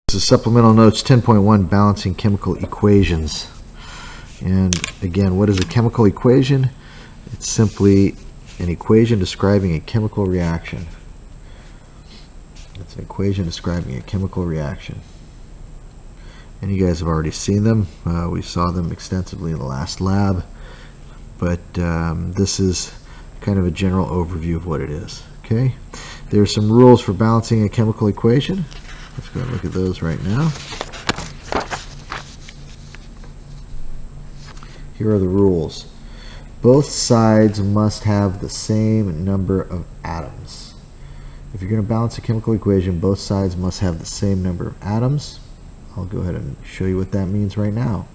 This is Supplemental Notes 10.1, Balancing Chemical Equations. And again, what is a chemical equation? It's simply an equation describing a chemical reaction. It's an equation describing a chemical reaction. And you guys have already seen them. We saw them extensively in the last lab. But this is kind of a general overview of what it is. Okay? There are some rules for balancing a chemical equation. Let's go and look at those right now. Here are the rules. Both sides must have the same number of atoms. If you're going to balance a chemical equation, both sides must have the same number of atoms. I'll go ahead and show you what that means right now.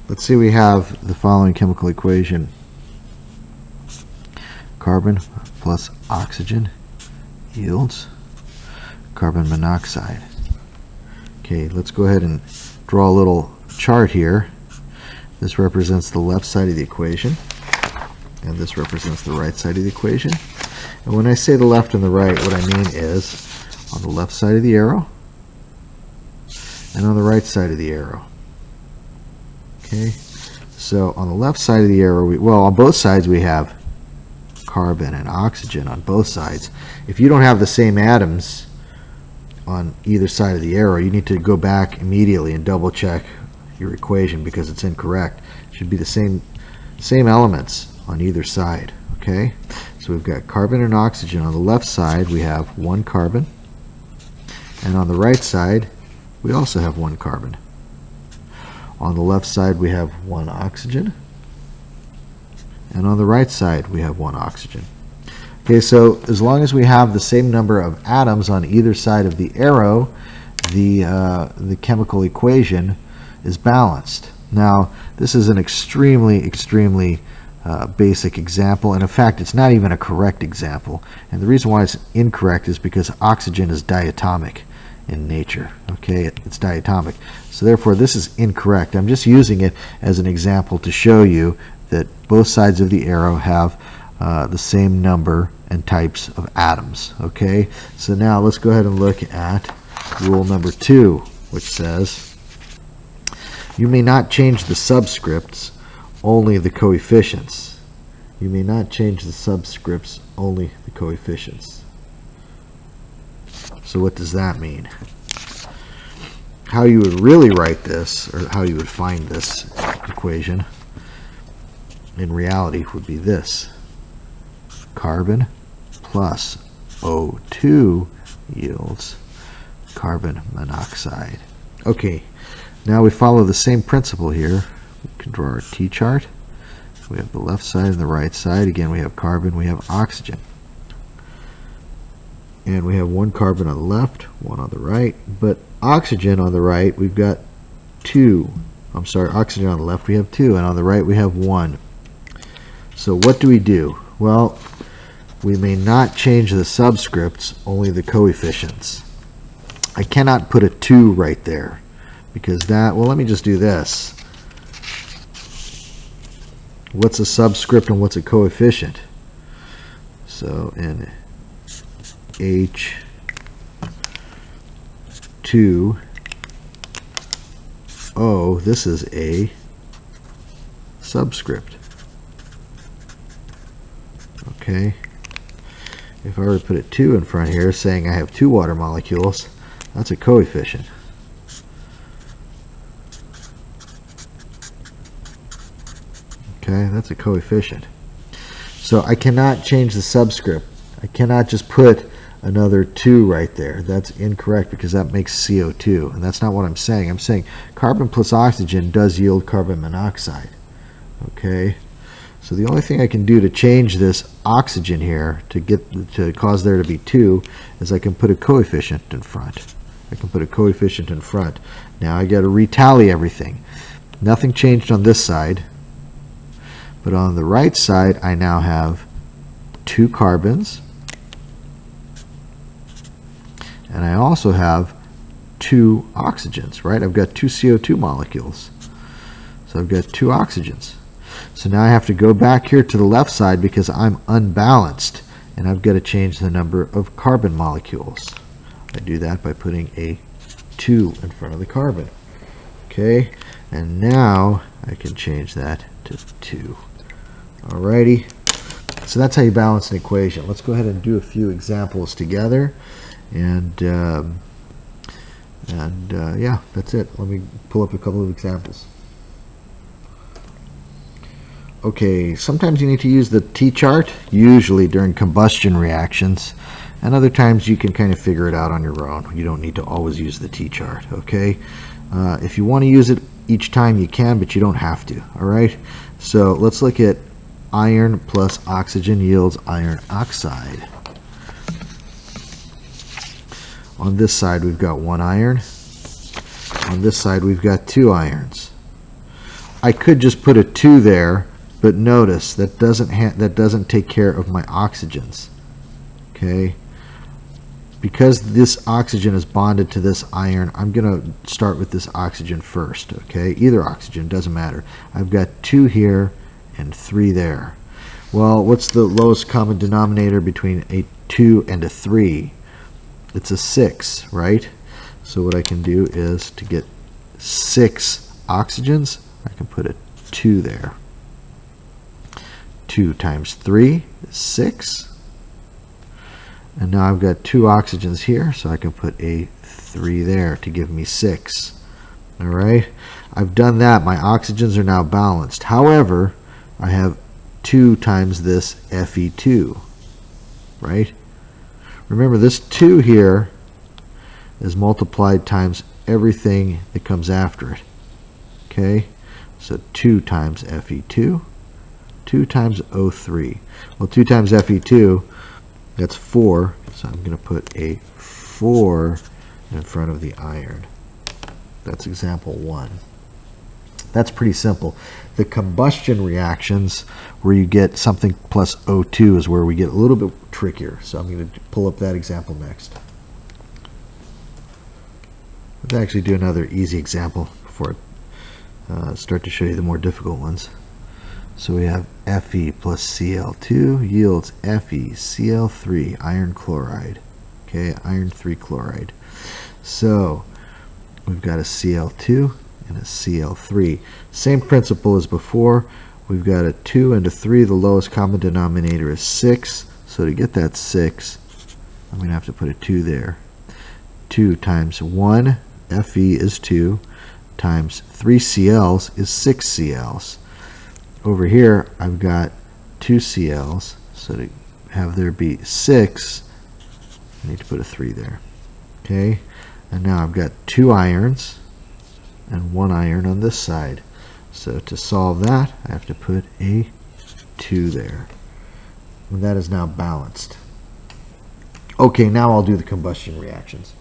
Let's see, we have the following chemical equation. Carbon plus oxygen yields carbon monoxide. Okay, let's go ahead and draw a little chart here. This represents the left side of the equation, and this represents the right side of the equation. And when I say the left and the right, what I mean is on the left side of the arrow and on the right side of the arrow. Okay, so on the left side of the arrow, on both sides we have carbon and oxygen on both sides. If you don't have the same atoms on either side of the arrow, you need to go back immediately and double check your equation because it's incorrect. It should be the same elements on either side. Okay, so we've got carbon and oxygen. On the left side we have one carbon, and on the right side we also have one carbon. On the left side we have one oxygen, and on the right side we have one oxygen. Okay, so as long as we have the same number of atoms on either side of the arrow, the chemical equation is balanced. Now, this is an extremely basic example, and in fact it's not even a correct example. And the reason why it's incorrect is because oxygen is diatomic in nature. Okay, it's diatomic, so therefore this is incorrect. I'm just using it as an example to show you that both sides of the arrow have the same number and types of atoms. Okay, so now let's go ahead and look at rule number 2, which says you may not change the subscripts, only the coefficients. You may not change the subscripts, only the coefficients. So what does that mean? How you would really write this, or how you would find this equation in reality, would be this. Carbon plus O2 yields carbon monoxide. Okay, now we follow the same principle here. We can draw our T-chart. We have the left side and the right side. Again, we have carbon, we have oxygen. And we have one carbon on the left, one on the right. But oxygen on the right, we've got two. I'm sorry, oxygen on the left, we have two. And on the right, we have one. So what do we do? Well, we may not change the subscripts, only the coefficients. I cannot put a 2 right there because that, well, let me just do this. What's a subscript and what's a coefficient? So in H2O, this is a subscript. Okay, if I were to put a 2 in front here saying I have 2 water molecules, that's a coefficient. Okay, that's a coefficient. So I cannot change the subscript. I cannot just put another 2 right there. That's incorrect because that makes CO2, and that's not what I'm saying. I'm saying carbon plus oxygen does yield carbon monoxide. Okay, so the only thing I can do to change this oxygen here to cause there to be 2 is I can put a coefficient in front. I can put a coefficient in front. Now I got to retally everything. Nothing changed on this side, but on the right side I now have 2 carbons, and I also have 2 oxygens, right? I've got 2 CO2 molecules. So I've got 2 oxygens. So now I have to go back here to the left side because I'm unbalanced, and I've got to change the number of carbon molecules. I do that by putting a 2 in front of the carbon. Okay, and now I can change that to 2. Alrighty, so that's how you balance an equation. Let's go ahead and do a few examples together, and yeah, that's it. Let me pull up a couple of examples. Okay, sometimes you need to use the T-chart, usually during combustion reactions, and other times you can kind of figure it out on your own. You don't need to always use the T-chart, okay? If you want to use it each time, you can, but you don't have to, all right? So let's look at iron plus oxygen yields iron oxide. On this side, we've got 1 iron. On this side, we've got 2 irons. I could just put a 2 there, but notice that doesn't take care of my oxygens. Okay, because this oxygen is bonded to this iron, I'm going to start with this oxygen first. Okay, either oxygen, doesn't matter. I've got 2 here and 3 there. Well, what's the lowest common denominator between a 2 and a 3? It's a 6, right? So what I can do is, to get 6 oxygens, I can put a 2 there. 2 times 3 is 6. And now I've got 2 oxygens here, so I can put a 3 there to give me 6. Alright? I've done that. My oxygens are now balanced. However, I have 2 times this Fe2. Right? Remember, this 2 here is multiplied times everything that comes after it. Okay? So 2 times Fe2. 2 times O3. Well, 2 times Fe2, that's 4, so I'm going to put a 4 in front of the iron. That's example 1. That's pretty simple. The combustion reactions where you get something plus O2 is where we get a little bit trickier. So I'm going to pull up that example next. Let's actually do another easy example before I start to show you the more difficult ones. So we have Fe plus Cl2 yields FeCl3, iron chloride. Okay, iron 3 chloride. So we've got a Cl2 and a Cl3. Same principle as before. We've got a 2 and a 3. The lowest common denominator is 6. So to get that 6, I'm going to have to put a 2 there. 2 times 1, Fe is 2, times 3 Cls is 6 Cls. Over here, I've got 2 Cls, so to have there be 6, I need to put a 3 there. Okay, and now I've got 2 irons and 1 iron on this side. So to solve that, I have to put a 2 there. And that is now balanced. Okay, now I'll do the combustion reactions.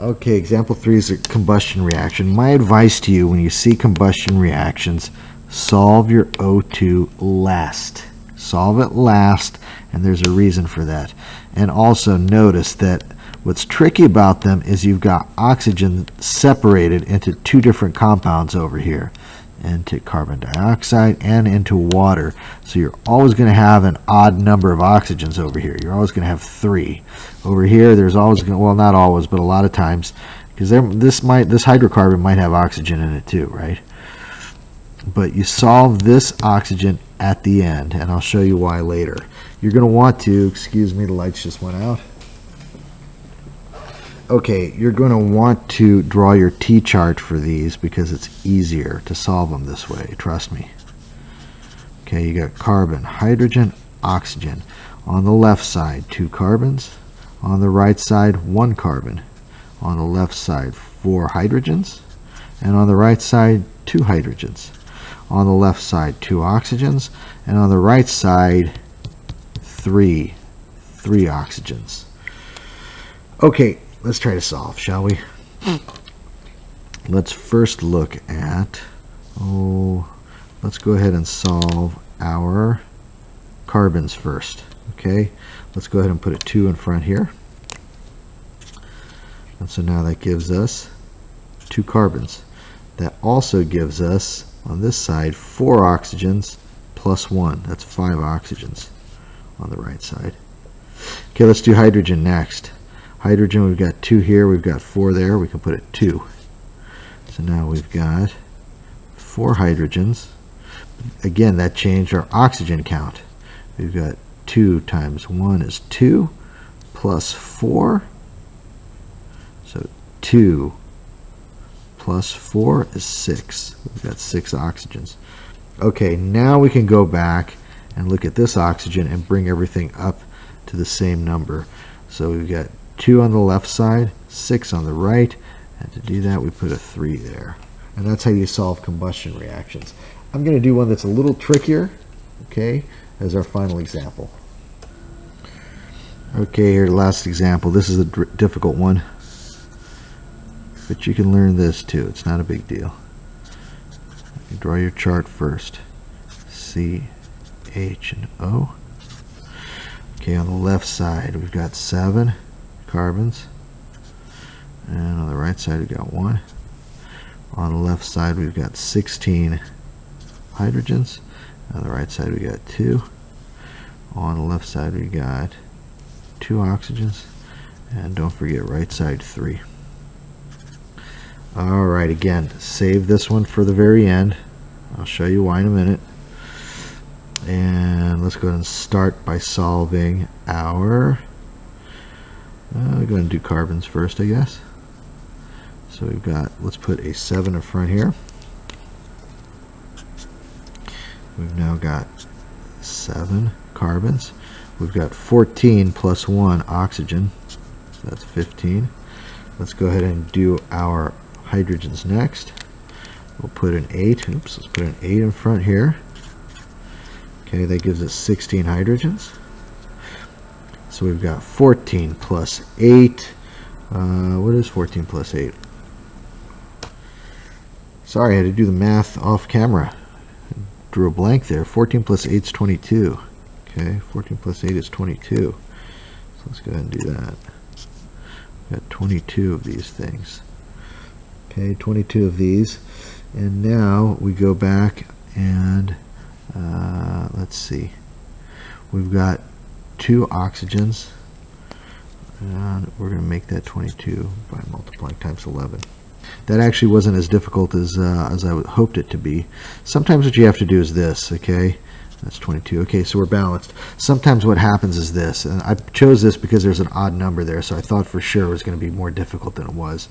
Okay, example 3 is a combustion reaction. My advice to you when you see combustion reactions, solve your O2 last. Solve it last, and there's a reason for that. And also notice that what's tricky about them is you've got oxygen separated into 2 different compounds over here, into carbon dioxide and into water. So you're always going to have an odd number of oxygens over here. You're always going to have 3. Over here, there's always going to, well, not always, but a lot of times, because this hydrocarbon might have oxygen in it too, right? But you solve this oxygen at the end, and I'll show you why later. You're going to want to, excuse me, the lights just went out. Okay, you're going to want to draw your T-chart for these because it's easier to solve them this way, trust me. Okay, you got carbon, hydrogen, oxygen. On the left side, 2 carbons. On the right side, 1 carbon. On the left side, 4 hydrogens. And on the right side, 2 hydrogens. On the left side, 2 oxygens. And on the right side, 3 oxygens. Okay, let's try to solve, shall we? Let's first look at, let's go ahead and solve our carbons first. Okay, let's go ahead and put a 2 in front here. And so now that gives us 2 carbons. That also gives us On this side, 4 oxygens plus 1. That's 5 oxygens on the right side. Okay, let's do hydrogen next. Hydrogen, we've got 2 here, we've got 4 there, we can put it 2. So now we've got 4 hydrogens. Again, that changed our oxygen count. We've got 2 times 1 is 2, plus 4. So 2 plus 4 is 6. We've got 6 oxygens. Okay, now we can go back and look at this oxygen and bring everything up to the same number. So we've got 2 on the left side, 6 on the right, and to do that we put a 3 there. And that's how you solve combustion reactions. I'm going to do one that's a little trickier, okay, as our final example. Okay, here, last example. This is a difficult one, but you can learn this too. It's not a big deal. You draw your chart first. C, H, and O. Okay, on the left side we've got 7 carbons, and on the right side we've got 1. On the left side we've got 16 hydrogens. On the right side we got 2. On the left side we got 2 oxygens, and don't forget right side 3. Alright, again, save this one for the very end. I'll show you why in a minute. And let's go ahead and start by solving our go ahead and do carbons first, I guess. So we've got, let's put a 7 in front here. We've now got 7 carbons. We've got 14 plus 1 oxygen. So that's 15. Let's go ahead and do our hydrogens next. We'll put an 8. Oops, let's put an 8 in front here. Okay, that gives us 16 hydrogens. So we've got 14 plus 8. What is 14 plus 8? Sorry, I had to do the math off camera. Drew a blank there. 14 plus 8 is 22. Okay, 14 plus 8 is 22. So let's go ahead and do that. We've got 22 of these things. Okay, 22 of these. And now we go back and let's see. We've got 2 oxygens, and we're going to make that 22 by multiplying times 11. That actually wasn't as difficult as I hoped it to be. Sometimes what you have to do is this, okay? That's 22. Okay, so we're balanced. Sometimes what happens is this, and I chose this because there's an odd number there, so I thought for sure it was going to be more difficult than it was.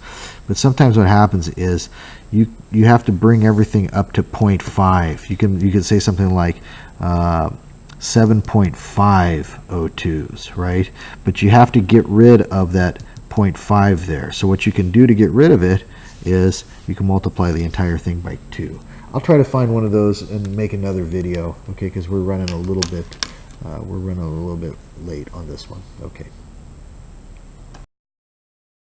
But sometimes what happens is you have to bring everything up to 0.5. You can say something like 7.5 O2s, right? But you have to get rid of that 0.5 there. So what you can do to get rid of it is you can multiply the entire thing by 2. I'll try to find one of those and make another video, okay, because we're running a little bit late on this one. Okay.